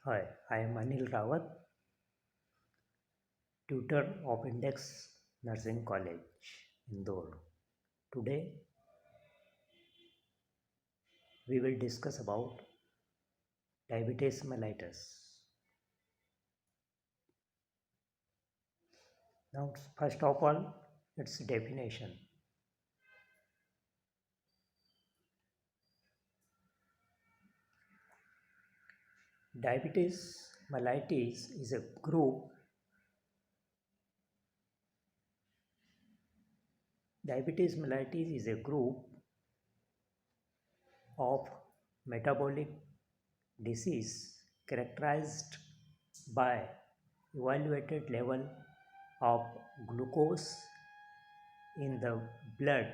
Hi, I am Anil Rawat, tutor of Index Nursing College, Indore. Today we will discuss about diabetes mellitus. Now, first of all, its definition. Diabetes mellitus is a group. Diabetes mellitus is a group of metabolic disease characterized by elevated level of glucose in the blood,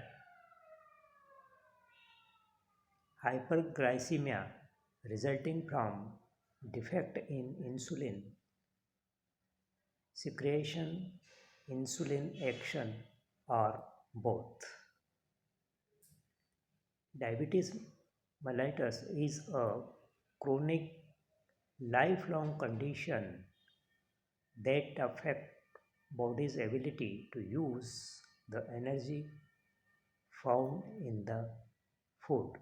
hyperglycemia resulting from defect in insulin secretion, insulin action, or both. Diabetes mellitus is a chronic lifelong condition that affects body's ability to use the energy found in the food.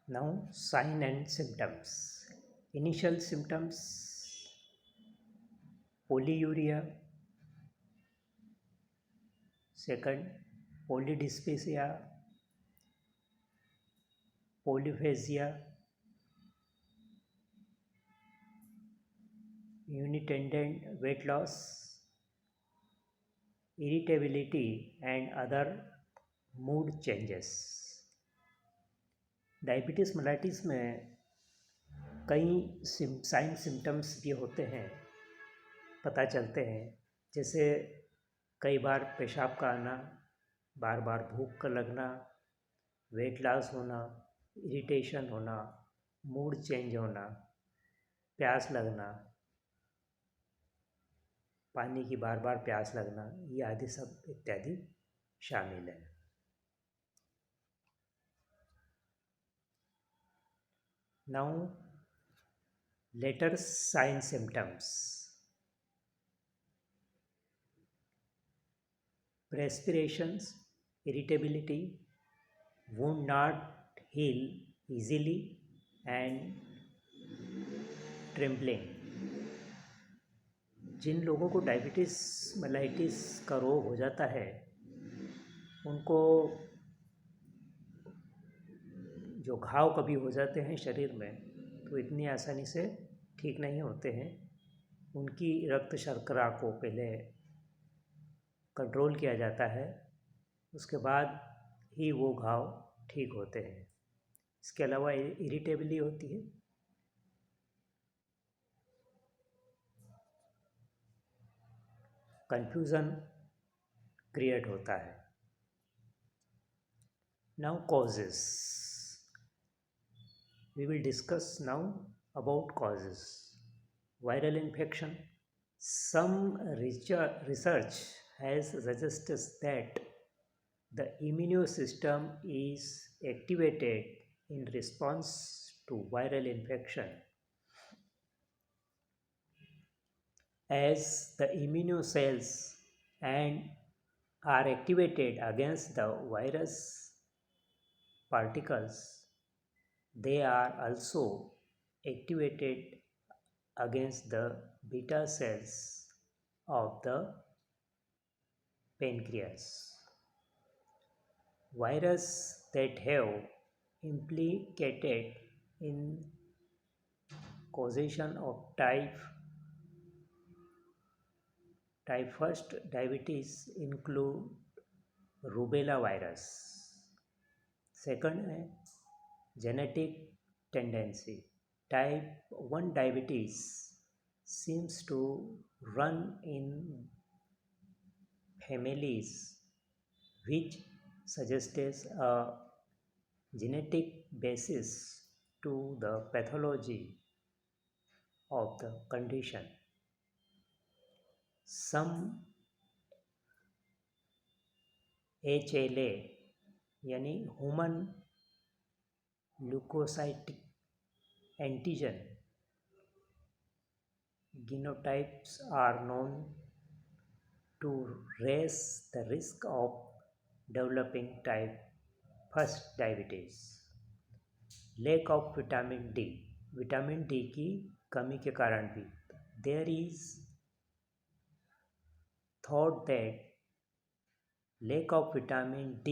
Now, sign and symptoms. Initial symptoms: polyuria, second, polydysplasia, polyphagia, unintended weight loss, irritability, and other mood changes. Diabetes mellitus में कई sign symptoms भी होते हैं, पता चलते हैं, जैसे कई बार पेशाब का आना, बार बार भूख का लगना, वेट लॉस होना, इरिटेशन होना, मूड चेंज होना, प्यास लगना, पानी की बार बार प्यास लगना, ये आदि सब इत्यादि शामिल है. Now, later sign symptoms: perspirations, irritability, wound not heal easily, and trembling. जिन लोगों को डायबिटीज़ मेलाइटिस का रोग हो जाता है, उनको जो घाव कभी हो जाते हैं शरीर में, तो इतनी आसानी से ठीक नहीं होते हैं. उनकी रक्त शर्करा को पहले कंट्रोल किया जाता है, उसके बाद ही वो घाव ठीक होते हैं. इसके अलावा इरिटेबिलिटी होती है, कन्फ्यूज़न क्रिएट होता है. Now causes. We will discuss now about causes. Viral infection. Some research has suggested that the immune system is activated in response to viral infection. As the immune cells and are activated against the virus particles, they are also activated against the beta cells of the pancreas. Virus that have implicated in causation of type 1 diabetes include rubella virus. Second है genetic tendency. Type 1 diabetes seems to run in families, which suggests a genetic basis to the pathology of the condition. Some HLA यानी human leukocytic antigen genotypes are known to raise the risk of developing type 1 diabetes. Lack of vitamin D की कमी के कारण भी there is thought that lack of vitamin D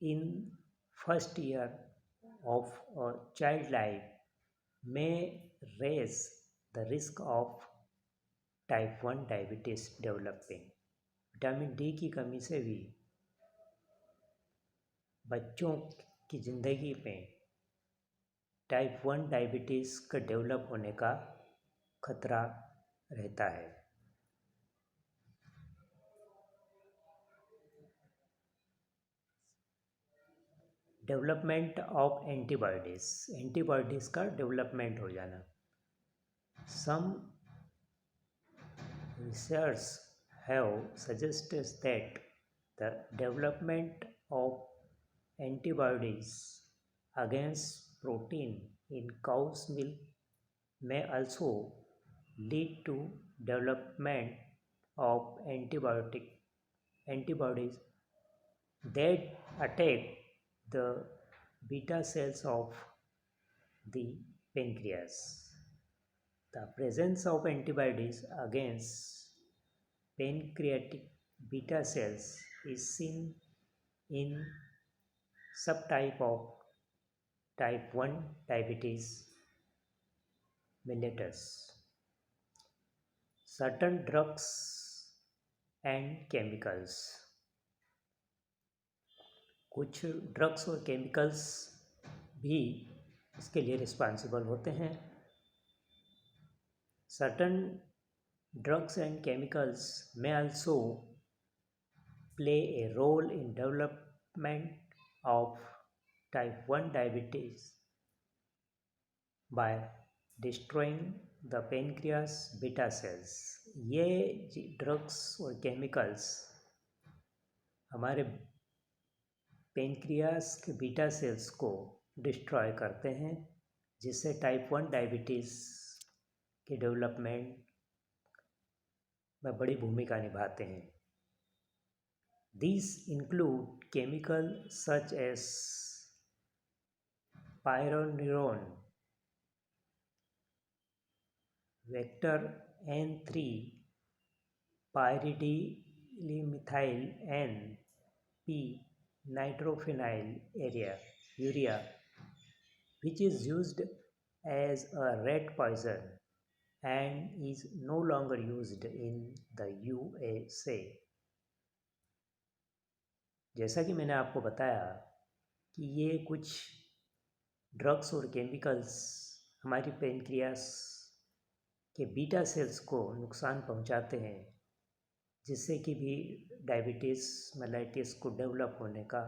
in first year of a child life may raise the risk of type 1 diabetes developing. Vitamin D की कमी से भी बच्चों की ज़िंदगी में टाइप 1 डायबिटीज़ का डेवलप होने का खतरा रहता है। डेवलपमेंट ऑफ एंटीबॉडीज़ का डेवलपमेंट हो जाना। सम research have suggested that the development of antibodies against protein in cow's milk may also lead to development of antibodies that attack the beta cells of the pancreas. The presence of antibodies against pancreatic beta cells is seen in subtype of type 1 diabetes mellitus. Certain drugs and chemicals, कुछ drugs और chemicals भी इसके लिए responsible होते हैं। Certain drugs and chemicals may also play a role in development of type 1 diabetes by destroying the pancreas beta cells. ये drugs और chemicals हमारे पेनक्रियास के बीटा सेल्स को डिस्ट्रॉय करते हैं, जिससे टाइप 1 डायबिटीज़ के डेवलपमेंट में बड़ी भूमिका निभाते हैं। These include chemicals such as pyrrolidine, vector N3 pyridymethyl N-P nitrophenyl urea, which is used as a rat poison and is no longer used in the USA. जैसा कि मैंने आपको बताया कि ये कुछ ड्रग्स और केमिकल्स हमारी पेनक्रियास के बीटा सेल्स को नुकसान पहुंचाते हैं, जिससे कि भी डायबिटीज़ मेलाइटिस को डेवलप होने का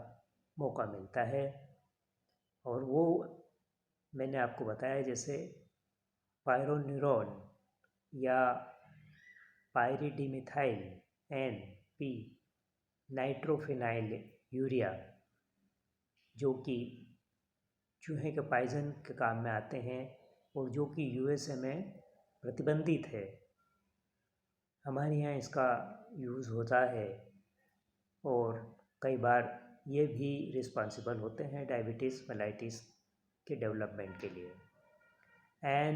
मौका मिलता है। और वो मैंने आपको बताया जैसे पायरोनिरोन या पायरिडिमिथाइल N-P नाइट्रोफिनाइल यूरिया, जो कि चूहे के पॉइजन के काम में आते हैं और जो कि यूएसए में प्रतिबंधित है। हमारे यहाँ इसका यूज़ होता है और कई बार ये भी रिस्पॉन्सिबल होते हैं डायबिटीज़ मेलाइटिस के डेवलपमेंट के लिए। An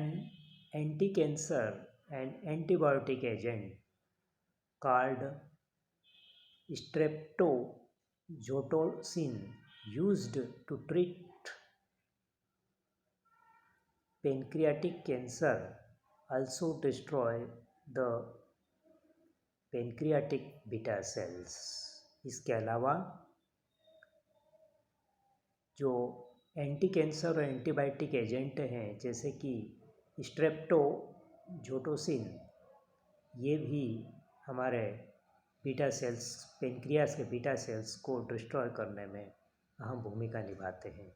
anti cancer and antibiotic agent called streptozotocin used to treat pancreatic cancer also destroy the pancreatic beta cells. इसके अलावा जो एंटी कैंसर और एंटीबायोटिक एजेंट हैं जैसे कि स्ट्रेप्टोजोटोसिन, ये भी हमारे बीटा सेल्स, पेनक्रियास के बीटा सेल्स को डिस्ट्रॉय करने में अहम भूमिका निभाते हैं।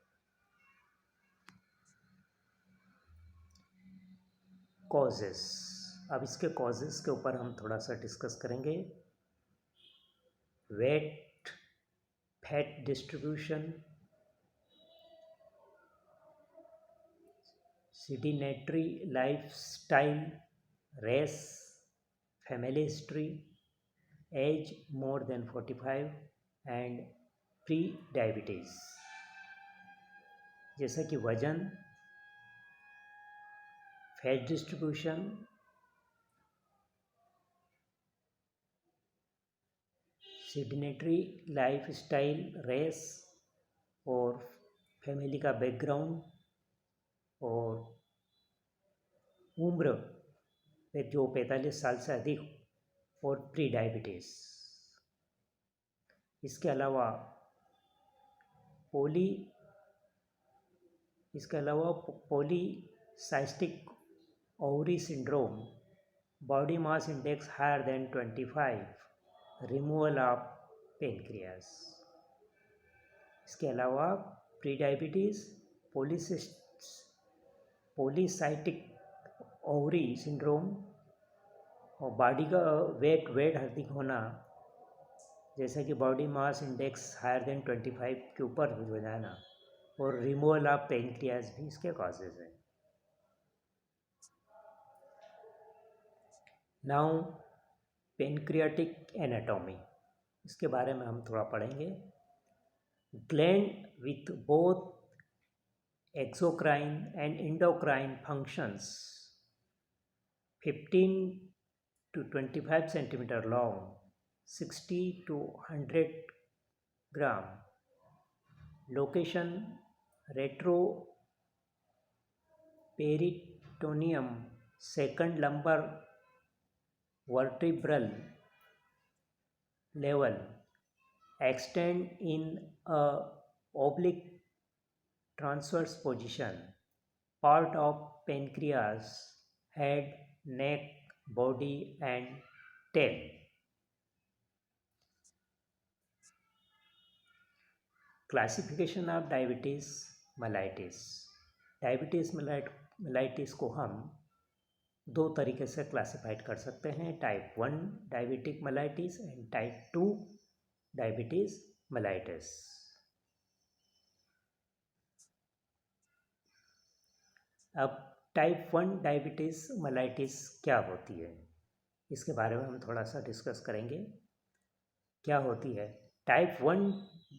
कॉजेस, अब इसके कॉजेस के ऊपर हम थोड़ा सा डिस्कस करेंगे। weight, fat distribution, sedentary lifestyle, race, family history, age more than 45 and pre-diabetes, जैसा कि वजन, fat distribution, sedentary lifestyle, race और फैमिली का बैकग्राउंड और उम्र जो 45 साल से अधिक और प्री डायबिटीज़। इसके अलावा polycystic ovary syndrome, body mass index higher than 25, removal of pancreas. इसके अलावा pre diabetes, polycystic ovary syndrome और बॉडी का वेट अधिक होना, जैसे कि body mass index higher than 25 के ऊपर हो जाना, और रिमूवल ऑफ पेनक्रियास भी इसके कॉजेज हैं। नाउ पेनक्रियाटिक एनाटॉमी, इसके बारे में हम थोड़ा पढ़ेंगे। Gland with both exocrine and endocrine functions, 15 to 25 centimeter long, 60 to 100 gram. Location retroperitoneum, second lumbar vertebral level, extend in a oblique transverse position, part of pancreas, head, neck, body and tail. Classification of diabetes mellitus. Diabetes mellitus को हम दो तरीके से classified कर सकते हैं, type 1 diabetic mellitus and type 2 diabetes mellitus. अब type 1 diabetes mellitus क्या होती है, इसके बारे में हम थोड़ा सा डिस्कस करेंगे। क्या होती है type 1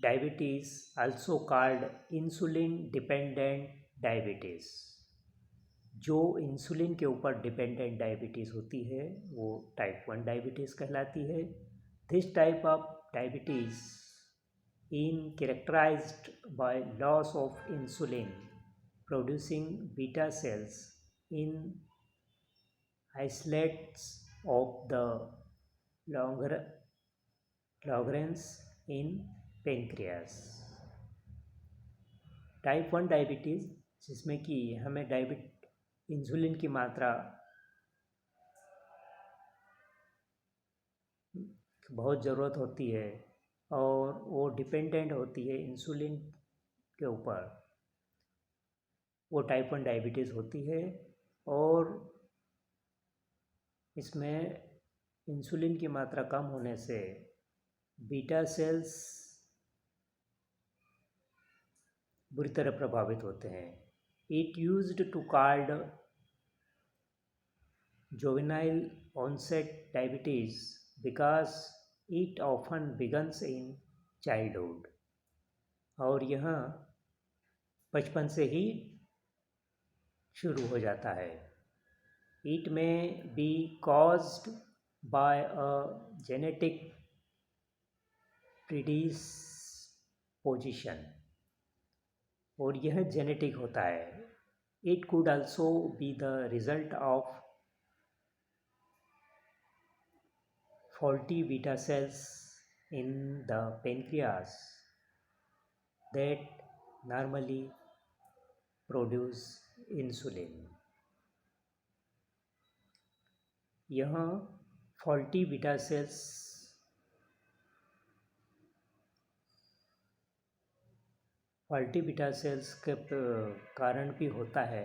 diabetes, also called insulin dependent diabetes. जो इंसुलिन के ऊपर डिपेंडेंट डायबिटीज़ होती है वो टाइप 1 डायबिटीज़ कहलाती है। This type of diabetes in characterised by loss of insulin producing beta cells in isolates of the Langerhans in pancreas। Type 1 diabetes जिसमें कि हमें इंसुलिन की मात्रा बहुत ज़रूरत होती है और वो डिपेंडेंट होती है इंसुलिन के ऊपर, वो टाइप 1 डायबिटीज़ होती है। और इसमें इंसुलिन की मात्रा कम होने से बीटा सेल्स बुरी तरह प्रभावित होते हैं। It used to called juvenile onset diabetes because it often begins in childhood, और यह बचपन से ही शुरू हो जाता है। इट में B caused by a genetic predisposition, और यह जेनेटिक होता है। It could also be the result of faulty beta cells in the pancreas that normally produce insulin. यहाँ फॉल्टी बीटा सेल्स के कारण भी होता है,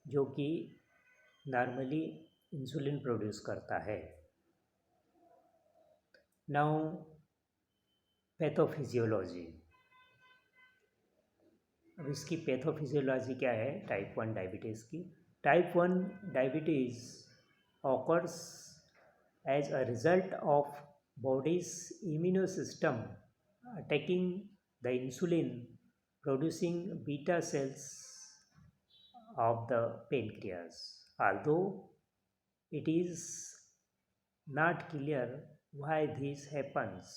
जो कि नॉर्मली इंसुलिन प्रोड्यूस करता है। Now, pathophysiology. अब इसकी पैथोफिजियोलॉजी क्या है टाइप 1 डायबिटीज़ की? Type 1 diabetes occurs as a result of body's immune system attacking the insulin producing beta cells of the pancreas. Although it is not clear why this happens,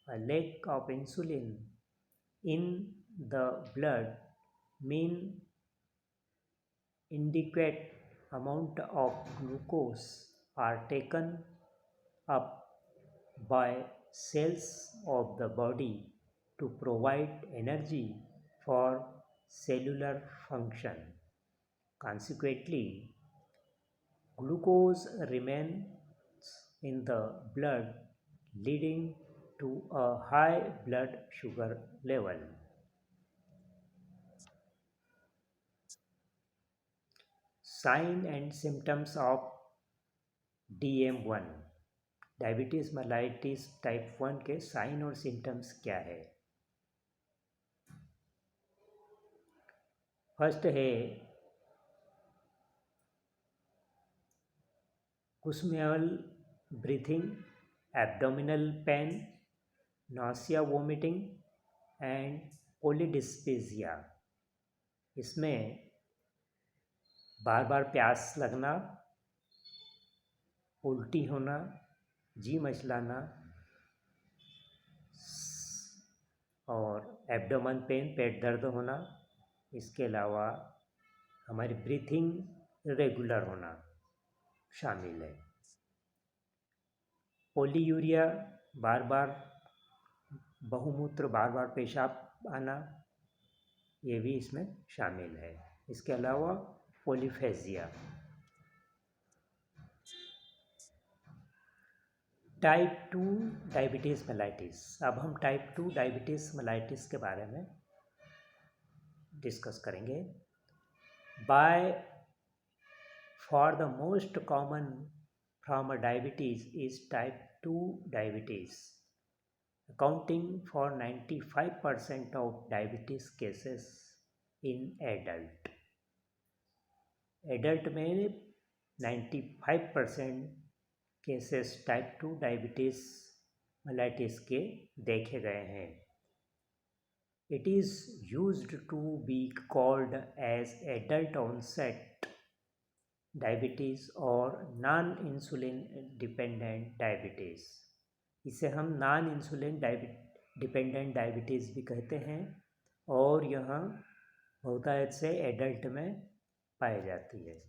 a lack of insulin in the blood mean inadequate amount of glucose are taken up by cells of the body to provide energy for cellular function. Consequently, glucose remains in the blood, leading to a high blood sugar level. Sign and symptoms of DM1 diabetes mellitus type 1 के sign और symptoms क्या है? First है Kussmaul breathing, abdominal pain, nausea vomiting and कोलिडिस्पेजिया। इसमें बार बार प्यास लगना, उल्टी होना, जी मचलाना और एब्डोमेन पेन, पेट दर्द होना। इसके अलावा हमारी ब्रीथिंग रेगुलर होना शामिल है। पोलीयूरिया, बार बार बहुमूत्र, बार बार पेशाब आना, ये भी इसमें शामिल है। इसके अलावा पोलीफेजिया। Type 2 diabetes mellitus. अब हम टाइप 2 डायबिटीज़ मेलाइटिस के बारे में डिस्कस करेंगे। For the most common form of diabetes is type 2 diabetes, accounting for 95% of diabetes cases in adult. Adult में 95% केसेस टाइप 2 डायबिटीज़ मेलाइटिस के देखे गए हैं। It is used to be called age adult onset diabetes और non insulin dependent diabetes. इसे हम non insulin dependent diabetes भी कहते हैं और यह बहुतायत से एडल्ट में पाई जाती है।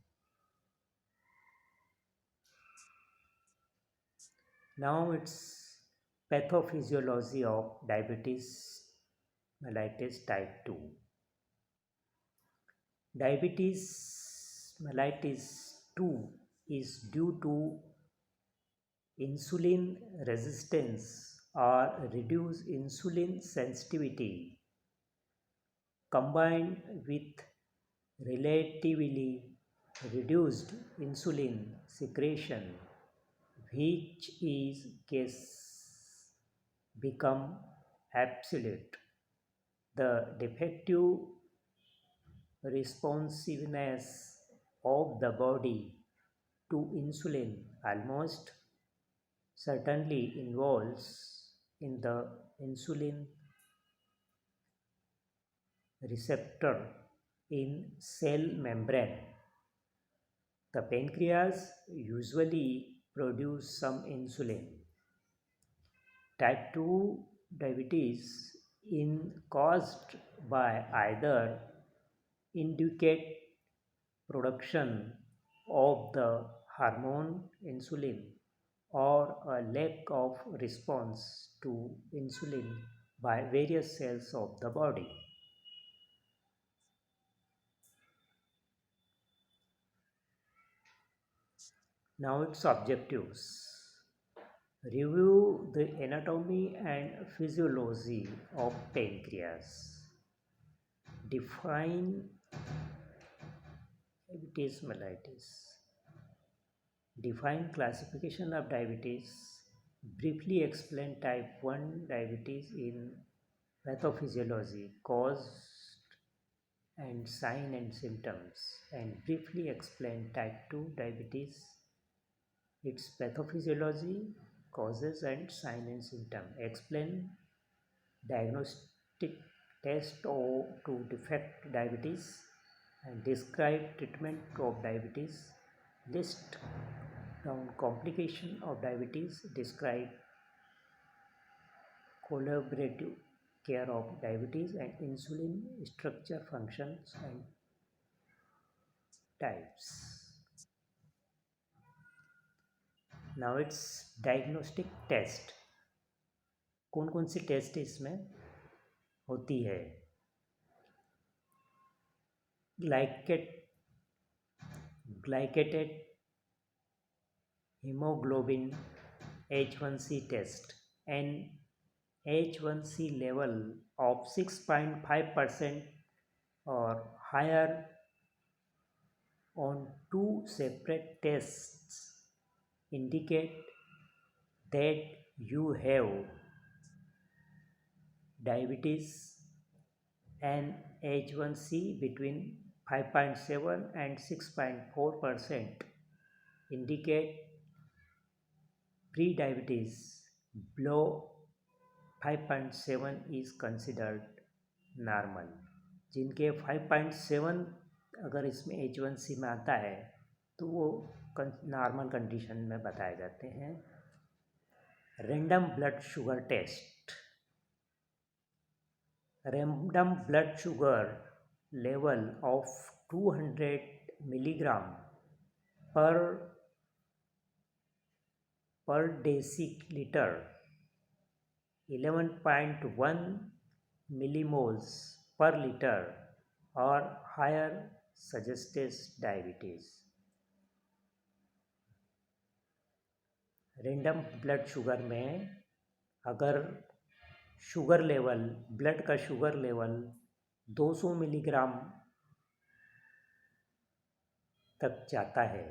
Now it's pathophysiology of diabetes mellitus type 2. Diabetes mellitus 2 is due to insulin resistance or reduced insulin sensitivity combined with relatively reduced insulin secretion, which is case become absolute. The defective responsiveness of the body to insulin almost certainly involves in the insulin receptor in cell membrane. The pancreas usually produce some insulin. Type 2 diabetes is caused by either inadequate production of the hormone insulin or a lack of response to insulin by various cells of the body. Now its objectives. Review the anatomy and physiology of pancreas. Define diabetes mellitus. Define classification of diabetes. Briefly explain type 1 diabetes in pathophysiology, cause and sign and symptoms, and briefly explain type 2 diabetes, its pathophysiology, causes and sign and symptom. Explain diagnostic test or to detect diabetes and describe treatment of diabetes. List down complication of diabetes, describe collaborative care of diabetes and insulin structure, functions and types. Now it's diagnostic test. कौन कौन सी test इसमें होती है? Glycated hemoglobin H1C test, and H1C level of 6.5% or higher on two separate tests indicate that you have diabetes, and H1C between 5.7 and 6.4% indicate pre-diabetes. Below 5.7 is considered normal. जिनके 5.7 अगर इसमें H1C में आता है तो वो नॉर्मल कंडीशन में बताए जाते हैं. Random blood sugar test. Random blood sugar level of 200 milligram per deciliter, 11.1 millimoles per liter or higher suggests diabetes. Random blood sugar में अगर शुगर लेवल, ब्लड का शुगर लेवल 200 मिलीग्राम तक जाता है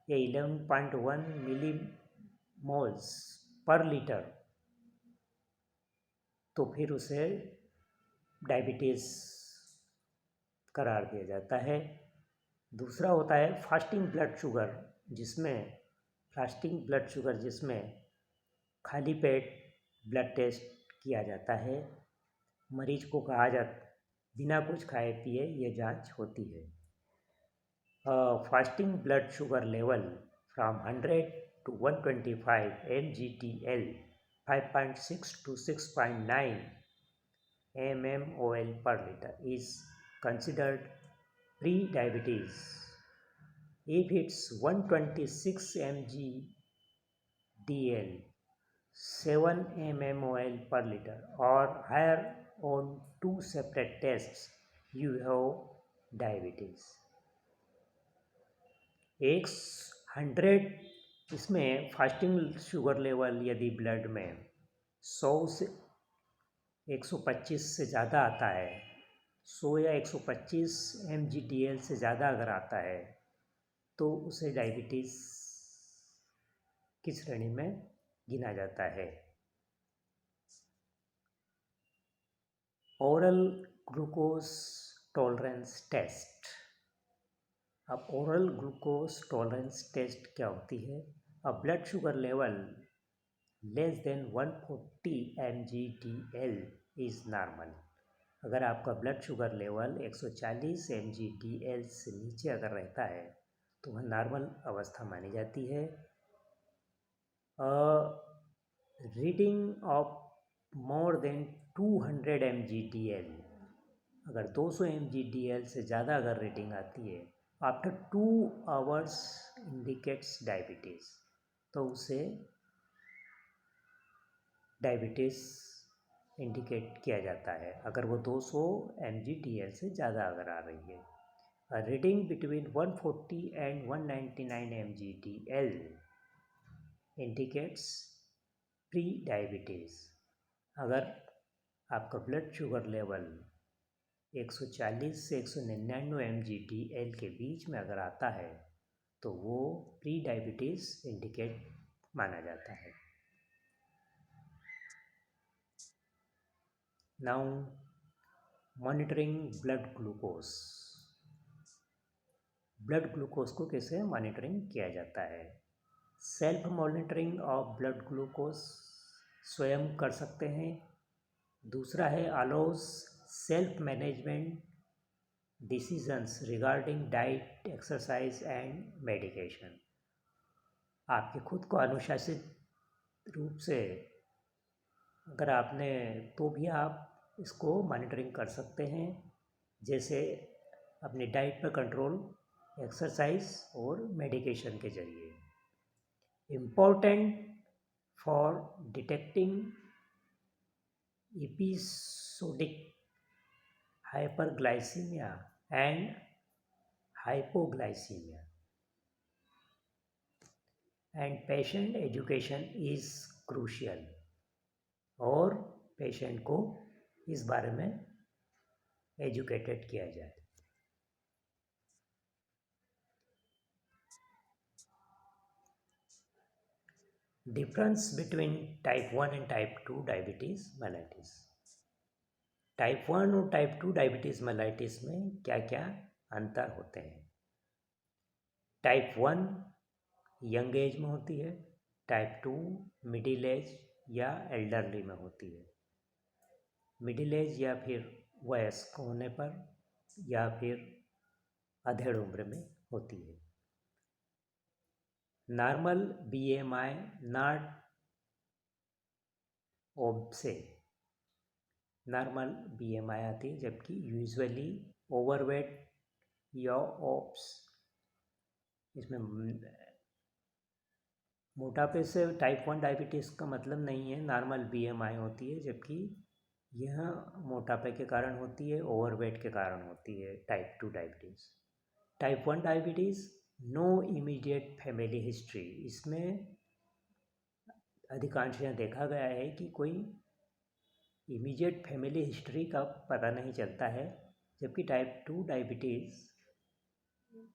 या 11.1 मिलीमोल्स पर लीटर, तो फिर उसे डायबिटीज़ करार दिया जाता है. दूसरा होता है फास्टिंग ब्लड शुगर, जिसमें खाली पेट ब्लड टेस्ट किया जाता है. मरीज को कहा जाता बिना कुछ खाए पिए ये जांच होती है. Fasting blood sugar level from 100 to 125 mgdl, 5.6 to 6.9 mmol per liter is considered pre-diabetes. If it's 126 mgdl, 7 mmol per liter or higher on two separate tests, you have diabetes. 100 इसमें फास्टिंग शुगर लेवल यदि blood में 100 से 125 से ज़्यादा आता है, 100 या 125 mgdl से ज़्यादा अगर आता है तो उसे डायबिटीज़ की श्रेणी में गिना जाता है. Oral glucose tolerance test. अब ओरल ग्लूकोज टॉलरेंस टेस्ट क्या होती है? A blood sugar level less than 140 mgdl is normal. अगर आपका ब्लड शुगर लेवल 140 mgdl से नीचे अगर रहता है तो वह नॉर्मल अवस्था मानी जाती है. Reading of more than 200 mgdl, अगर 200 mgdl से ज़्यादा अगर रीडिंग आती है आफ्टर 2 आवर्स इंडिकेट्स डायबिटीज़, तो उसे डायबिटीज़ इंडिकेट किया जाता है अगर वो 200 mgdl से ज़्यादा अगर आ रही है. Reading between 140 and 199 mgdl indicates pre diabetes. अगर आपका ब्लड शुगर लेवल 140 से 199 mgdl के बीच में अगर आता है तो वो प्री डायबिटीज़ इंडिकेट माना जाता है. Now monitoring blood glucose. Blood glucose को कैसे मॉनिटरिंग किया जाता है? Self monitoring of blood glucose स्वयं कर सकते हैं। दूसरा है allows self management decisions regarding diet, exercise and medication. आपके खुद को अनुशासित रूप से अगर आपने तो भी आप इसको मॉनिटरिंग कर सकते हैं, जैसे अपनी डाइट पर कंट्रोल, एक्सरसाइज और मेडिकेशन के जरिए। Important for detecting episodic hyperglycaemia and hypoglycaemia and patient education is crucial. और पेशेंट को इस बारे में एजुकेटेड किया जाए। Difference between type 1 and type 2 diabetes mellitus. Type 1 और टाइप 2 डायबिटीज़ मेलाइटिस में क्या क्या अंतर होते हैं? टाइप 1 यंग एज में होती है, टाइप 2 मिडिल एज या एल्डरली में होती है। मिडिल एज या फिर वयस्क होने पर या फिर अधेड़ उम्र में होती है। नॉर्मल BMI नॉट ओब से नॉर्मल BMI आती है, जबकि यूजुअली ओवरवेट या ओब्स, इसमें मोटापे से टाइप 1 डायबिटीज़ का मतलब नहीं है नॉर्मल BMI होती है, जबकि यह मोटापे के कारण होती है, ओवरवेट के कारण होती है type 2 diabetes. Type 1 diabetes no immediate family history, इसमें अधिकांश यहाँ देखा गया है कि कोई इमीडिएट फैमिली हिस्ट्री का पता नहीं चलता है, जबकि टाइप 2 डायबिटीज़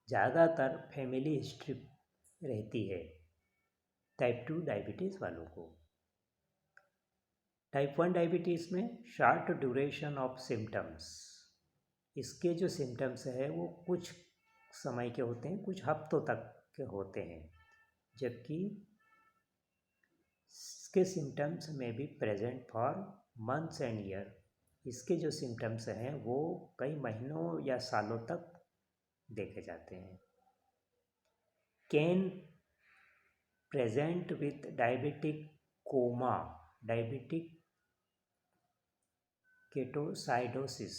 ज़्यादातर फैमिली हिस्ट्री रहती है टाइप 2 डायबिटीज़ वालों को। टाइप 1 डायबिटीज़ में शॉर्ट ड्यूरेशन ऑफ सिम्टम्स, इसके जो सिम्टम्स है वो कुछ समय के होते हैं, कुछ हफ्तों तक के होते हैं, जबकि इसके सिम्टम्स में भी present for months and year, इसके जो सिम्टम्स हैं वो कई महीनों या सालों तक देखे जाते हैं। Can present with diabetic coma, diabetic ketoacidosis,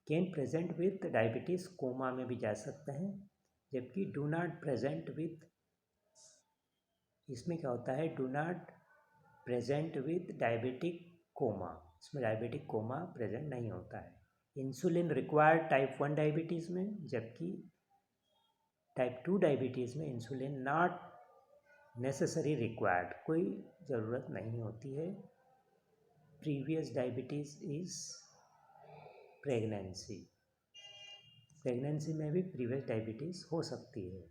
can present with diabetes coma में भी जा सकते हैं, जबकि डू नॉट प्रेजेंट विथ, इसमें क्या होता है, do not present with diabetic coma, इसमें डायबिटिक कोमा प्रेजेंट नहीं होता है। इंसुलिन रिक्वायर्ड टाइप 1 डायबिटीज़ में, जबकि टाइप 2 डायबिटीज़ में इंसुलिन नॉट नेसेसरी रिक्वायर्ड, कोई ज़रूरत नहीं होती है। Previous diabetes is pregnancy, pregnancy में भी प्रीवियस डायबिटीज़ हो सकती है।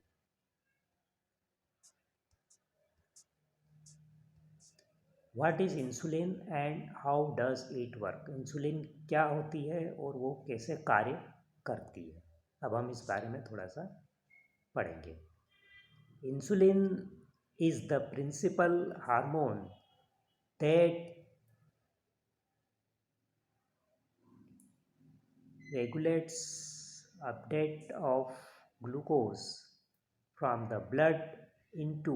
What is insulin and how does it work, insulin क्या होती है और वो कैसे कार्य करती है, अब हम इस बारे में थोड़ा सा पढ़ेंगे। Insulin is the principal hormone that regulates uptake of glucose from the blood into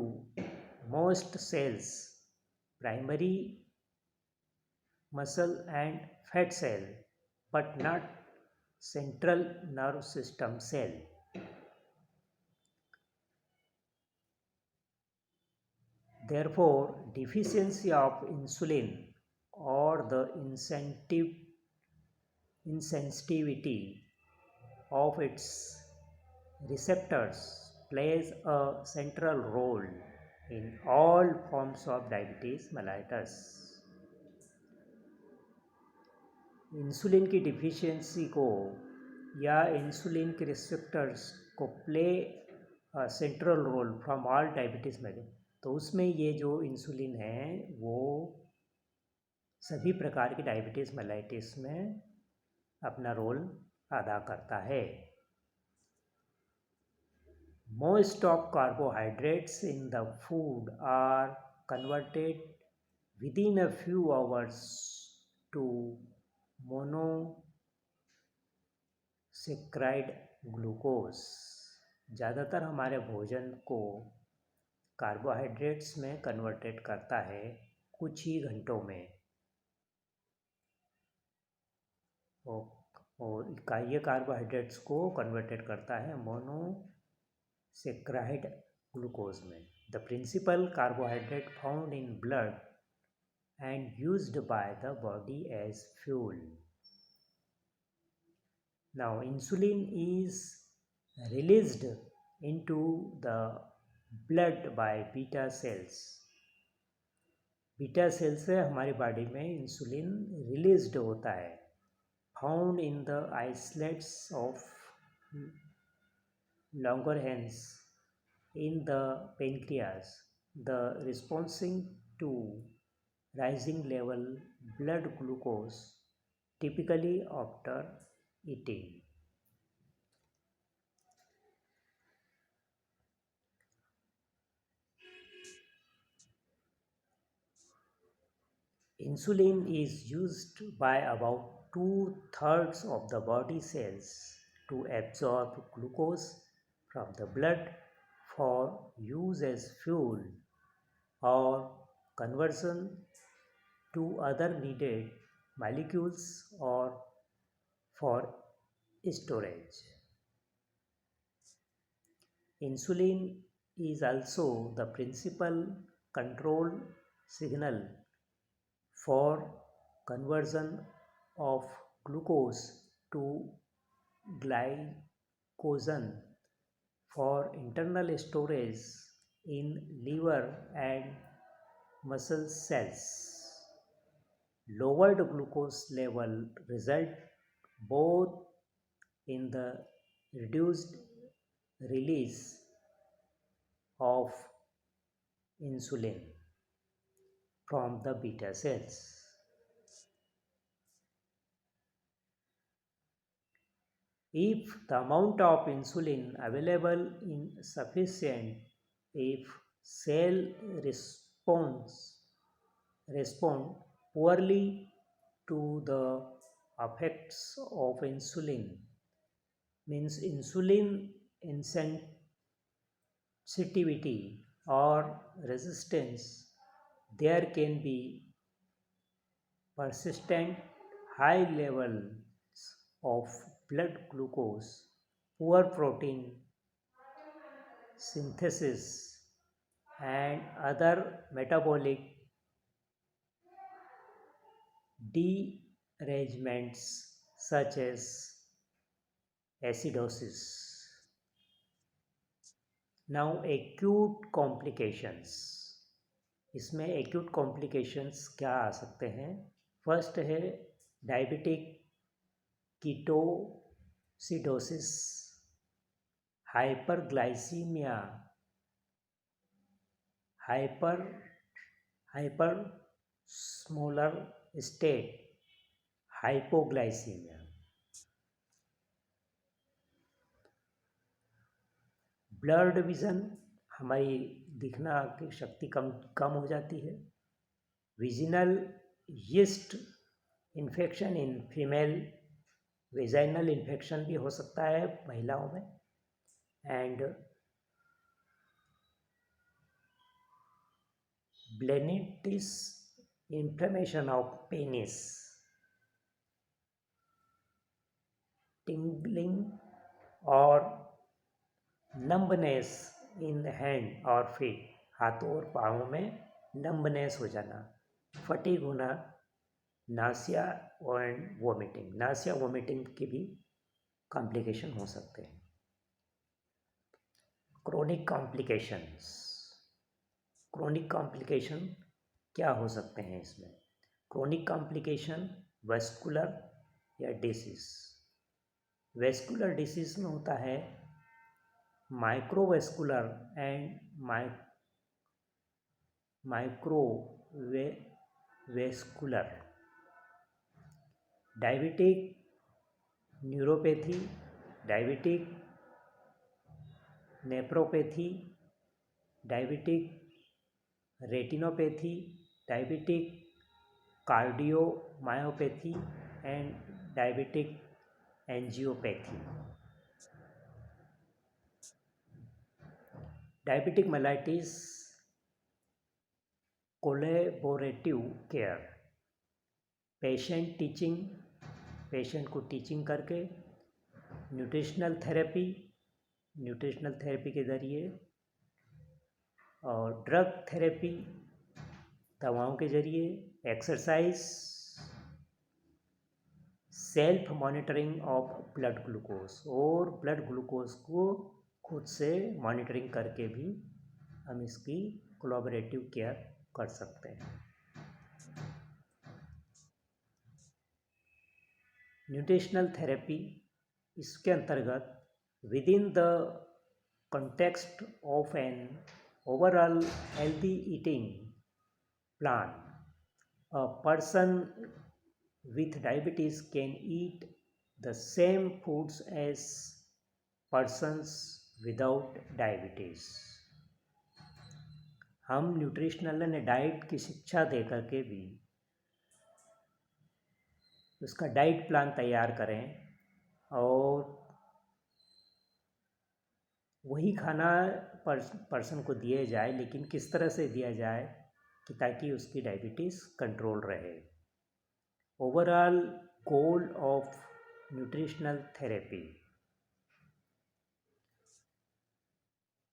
most cells, primary muscle and fat cell, but not central nerve system cell. Therefore, deficiency of insulin or the insensitivity of its receptors plays a central role in all forms of diabetes mellitus. Insulin की deficiency को या insulin के receptors को play central role from all diabetes में, तो उसमें ये जो इंसुलिन है वो सभी प्रकार की डायबिटीज़ मेलाइटिस में अपना रोल अदा करता है। Most of carbohydrates in the food are converted within a few hours to monosaccharide glucose। ज़्यादातर हमारे भोजन को कार्बोहाइड्रेट्स में कन्वर्टेड करता है कुछ ही घंटों में, और ये कार्बोहाइड्रेट्स को कन्वर्टेड करता है मोनोसेक्राइड ग्लूकोज में। The principal carbohydrate found in blood and used by the body as fuel. Now insulin is released into the blood by beta cells. Beta cell से हमारी बॉडी में इंसुलिन रिलीज्ड होता है। Found in the islets of Langerhans in the pancreas, the responding to rising level blood glucose typically after eating. Insulin is used by about 2/3 of the body cells to absorb glucose from the blood for use as fuel or conversion to other needed molecules or for storage. Insulin is also the principal control signal for conversion of glucose to glycogen for internal storage in liver and muscle cells. Lowered glucose level result both in the reduced release of insulin from the beta cells. If the amount of insulin available is sufficient, if cell respond poorly to the effects of insulin, means insulin insensitivity or resistance, there can be persistent high levels of blood glucose, poor protein synthesis, and other metabolic derangements such as acidosis. Now acute complications. इसमें acute complications क्या आ सकते हैं? First है diabetic ketoacidosis, hyperglycaemia, hyperosmolar state, hypoglycaemia. Blurred vision, हमारी दिखना की शक्ति कम हो जाती है। Vaginal yeast infection in female, vaginal infection भी हो सकता है महिलाओं में। And balanitis, inflammation of penis, tingling और नंबनेस इन हैंड और फीट, हाथों और पाँवों में नंबनेस हो जाना, फटीग होना, nausea and vomiting, nausea vomiting के भी कॉम्प्लिकेशन हो सकते हैं। क्रोनिक कॉम्प्लिकेशंस, क्रोनिक कॉम्प्लिकेशन क्या हो सकते हैं इसमें? क्रोनिक कॉम्प्लिकेशन वेस्कुलर या डिसीज। वेस्कुलर डिसीज में होता है microvascular and microvascular. Diabetic neuropathy, diabetic nephropathy, diabetic retinopathy, diabetic cardiomyopathy and diabetic angiopathy. Diabetic mellitus collaborative care, patient को टीचिंग करके, न्यूट्रिशनल थेरेपी के ज़रिए, और ड्रग थेरेपी दवाओं के ज़रिए, exercise, self monitoring of blood glucose, और ब्लड ग्लूकोज को खुद से मॉनिटरिंग करके भी हम इसकी कोलैबोरेटिव केयर कर सकते हैं। न्यूट्रिशनल थेरेपी, इसके अंतर्गत within the context of an overall healthy eating plan, a person with diabetes can eat the same foods as persons without diabetes. हम न्यूट्रिशनल एंड डाइट की शिक्षा दे करके भी उसका डाइट प्लान तैयार करें और वही खाना पर्सन को दिया जाए, लेकिन किस तरह से दिया जाए कि ताकि उसकी डायबिटीज़ कंट्रोल रहे। Overall goal of nutritional therapy,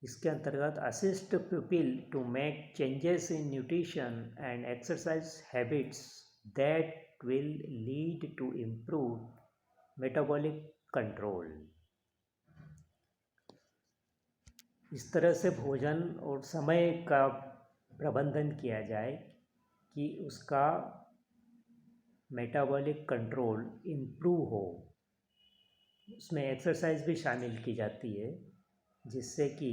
इसके अंतर्गत assist people to make changes in nutrition and exercise habits that will lead to improve metabolic control. इस तरह से भोजन और समय का प्रबंधन किया जाए कि उसका मेटाबॉलिक कंट्रोल इम्प्रूव हो। उसमें एक्सरसाइज भी शामिल की जाती है, जिससे कि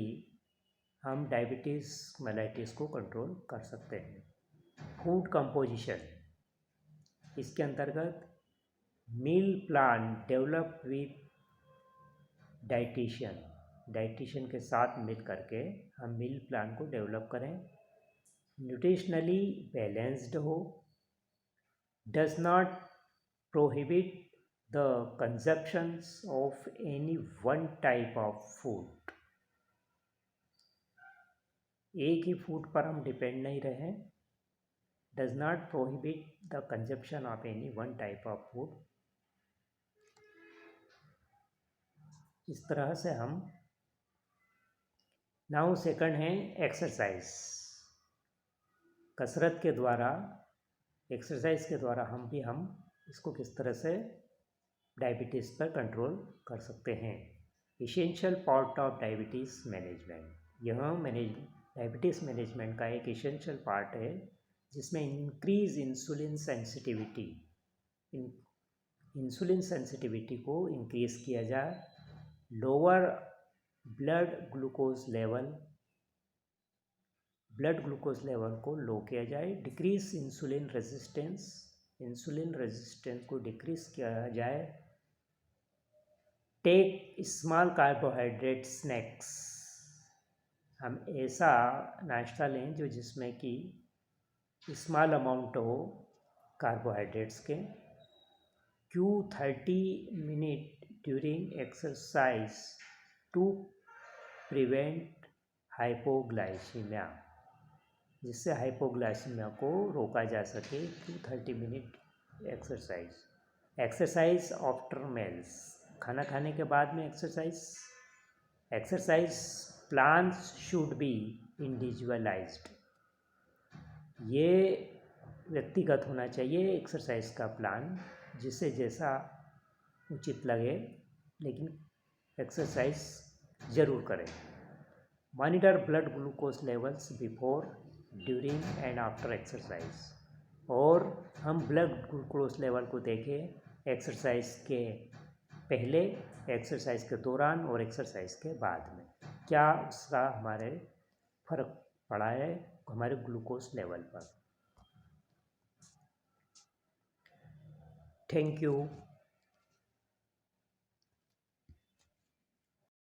हम डायबिटीज़ मेलाइटिस को कंट्रोल कर सकते हैं। फूड कंपोजिशन, इसके अंतर्गत meal plan develop with dietitian के साथ मिल करके हम मील प्लान को डेवलप करें। न्यूट्रिशनली बैलेंस्ड हो, does not prohibit the consumptions of any one type of food. एक ही फूड पर हम डिपेंड नहीं रहें। Does not prohibit the consumption of any one type of food. इस तरह से हम नाउ सेकंड है एक्सरसाइज। कसरत के द्वारा, एक्सरसाइज के द्वारा हम इसको किस तरह से डायबिटीज़ पर कंट्रोल कर सकते हैं। Essential part of diabetes management, यह डायबिटीज़ मैनेजमेंट का एक इसेंशियल पार्ट है, जिसमें increase insulin sensitivity, insulin sensitivity को इंक्रीज़ किया जाए, लोअर ब्लड ग्लूकोज लेवल को लो किया जाए, डिक्रीज इंसुलिन रेजिस्टेंस को डिक्रीज किया जाए, टेक स्मॉल कार्बोहाइड्रेट स्नैक्स, हम ऐसा नाश्ता लें जो जिसमें कि स्मॉल अमाउंट हो कार्बोहाइड्रेट्स के। Q 30 minute during exercise to prevent hypoglycemia, जिससे हाइपोग्लाइसीमिया को रोका जा सके। 30 मिनट एक्सरसाइज आफ्टर मील्स, खाना खाने के बाद में exercise plans should be individualised, ये व्यक्तिगत होना चाहिए एक्सरसाइज का प्लान, जिसे जैसा उचित लगे, लेकिन एक्सरसाइज ज़रूर करें। Monitor blood glucose levels before, during and after exercise, और हम ब्लड ग्लूकोज लेवल को देखें एक्सरसाइज के पहले, एक्सरसाइज के दौरान और एक्सरसाइज के बाद में, क्या उसका हमारे फ़र्क पड़ा है हमारे ग्लूकोज लेवल पर। Thank you.